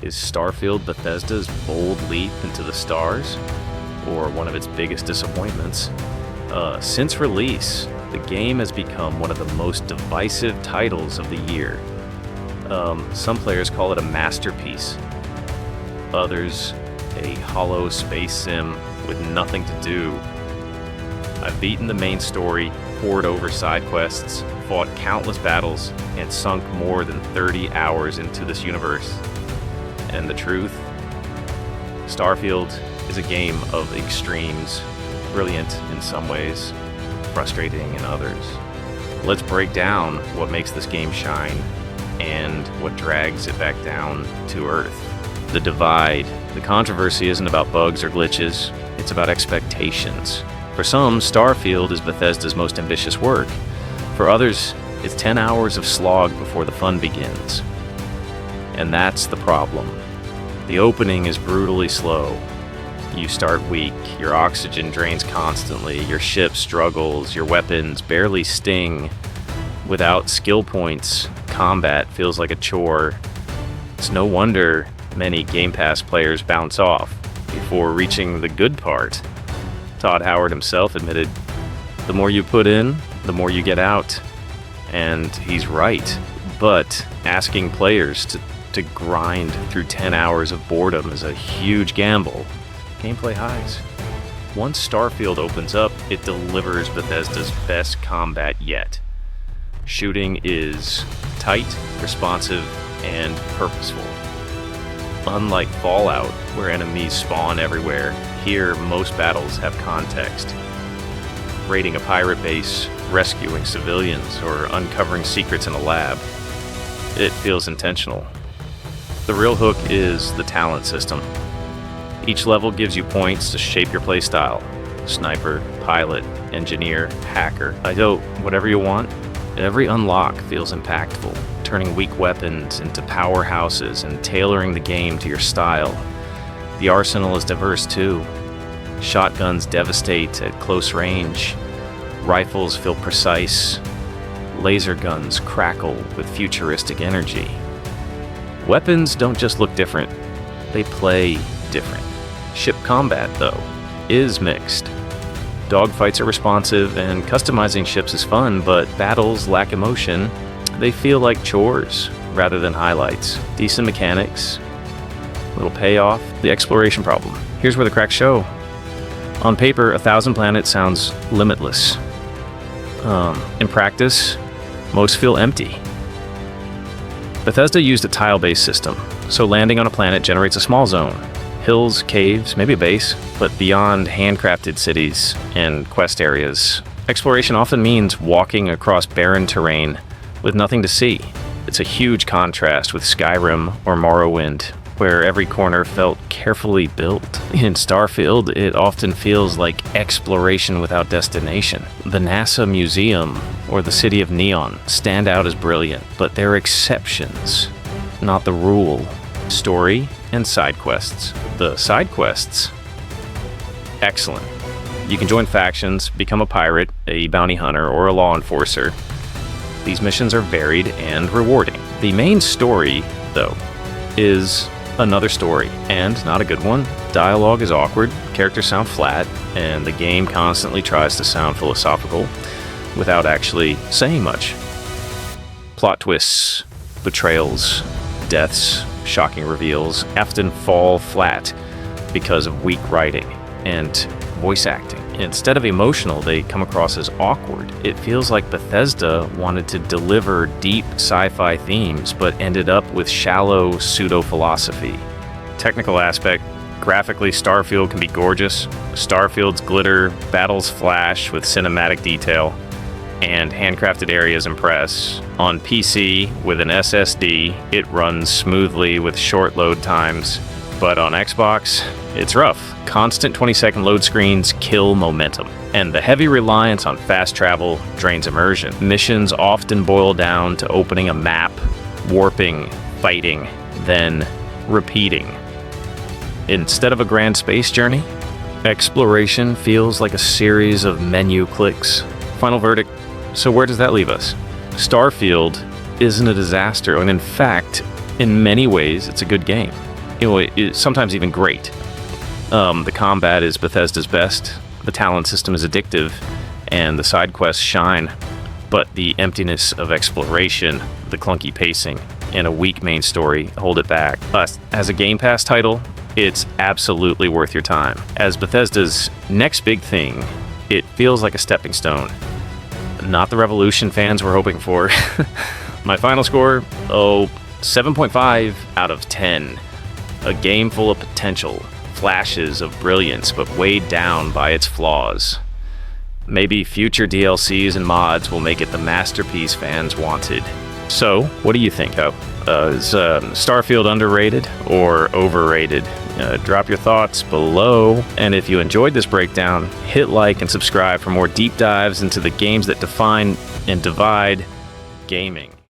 Is Starfield Bethesda's bold leap into the stars, or one of its biggest disappointments? Since release, the game has become one of the most divisive titles of the year. Some players call it a masterpiece. Others, a hollow space sim with nothing to do. I've beaten the main story, pored over side quests, fought countless battles, and sunk more than 30 hours into this universe. And the truth? Starfield is a game of extremes, brilliant in some ways, frustrating in others. Let's break down what makes this game shine and what drags it back down to earth. The divide. The controversy isn't about bugs or glitches, it's about expectations. For some, Starfield is Bethesda's most ambitious work. For others, it's 10 hours of slog before the fun begins. And that's the problem. The opening is brutally slow. You start weak, your oxygen drains constantly, your ship struggles, your weapons barely sting. Without skill points, combat feels like a chore. It's no wonder many Game Pass players bounce off before reaching the good part. Todd Howard himself admitted, the more you put in, the more you get out. And he's right. But asking players to grind through 10 hours of boredom is a huge gamble. Gameplay highs. Once Starfield opens up, it delivers Bethesda's best combat yet. Shooting is tight, responsive, and purposeful. Unlike Fallout, where enemies spawn everywhere, here most battles have context. Raiding a pirate base, rescuing civilians, or uncovering secrets in a lab. It feels intentional. The real hook is the talent system. Each level gives you points to shape your playstyle. Sniper, pilot, engineer, hacker. Whatever you want. Every unlock feels impactful, turning weak weapons into powerhouses and tailoring the game to your style. The arsenal is diverse too. Shotguns devastate at close range. Rifles feel precise. Laser guns crackle with futuristic energy. Weapons don't just look different, they play different. Ship combat, though, is mixed. Dogfights are responsive and customizing ships is fun, but battles lack emotion. They feel like chores rather than highlights. Decent mechanics, little payoff, the exploration problem. Here's where the cracks show. On paper, 1,000 planets sounds limitless. In practice, most feel empty. Bethesda used a tile-based system, so landing on a planet generates a small zone. Hills, caves, maybe a base, but beyond handcrafted cities and quest areas. Exploration often means walking across barren terrain with nothing to see. It's a huge contrast with Skyrim or Morrowind, where every corner felt carefully built. In Starfield, it often feels like exploration without destination. The NASA Museum or the City of Neon stand out as brilliant, but they're exceptions, not the rule. Story and side quests. The side quests, excellent. You can join factions, become a pirate, a bounty hunter, or a law enforcer. These missions are varied and rewarding. The main story, though, is another story, and not a good one. Dialogue is awkward, characters sound flat, and the game constantly tries to sound philosophical without actually saying much. Plot twists, betrayals, deaths, shocking reveals often fall flat because of weak writing and voice acting. Instead of emotional, they come across as awkward. It feels like Bethesda wanted to deliver deep sci-fi themes, but ended up with shallow pseudo-philosophy. Technical aspect, graphically, Starfield can be gorgeous. Starfield's glitter, battles flash with cinematic detail, and handcrafted areas impress. On PC, with an SSD, it runs smoothly with short load times. But on Xbox, it's rough. Constant 20-second load screens kill momentum, and the heavy reliance on fast travel drains immersion. Missions often boil down to opening a map, warping, fighting, then repeating. Instead of a grand space journey, exploration feels like a series of menu clicks. Final verdict, so where does that leave us? Starfield isn't a disaster, and in fact, in many ways, it's a good game. sometimes even great. The combat is Bethesda's best, the talent system is addictive, and the side quests shine. But the emptiness of exploration, the clunky pacing, and a weak main story hold it back. As a Game Pass title, it's absolutely worth your time. As Bethesda's next big thing, it feels like a stepping stone. Not the revolution fans were hoping for. My final score, 7.5 out of 10. A game full of potential, flashes of brilliance, but weighed down by its flaws. Maybe future DLCs and mods will make it the masterpiece fans wanted. So, what do you think, though? Is Starfield underrated or overrated? Drop your thoughts below. And if you enjoyed this breakdown, hit like and subscribe for more deep dives into the games that define and divide gaming.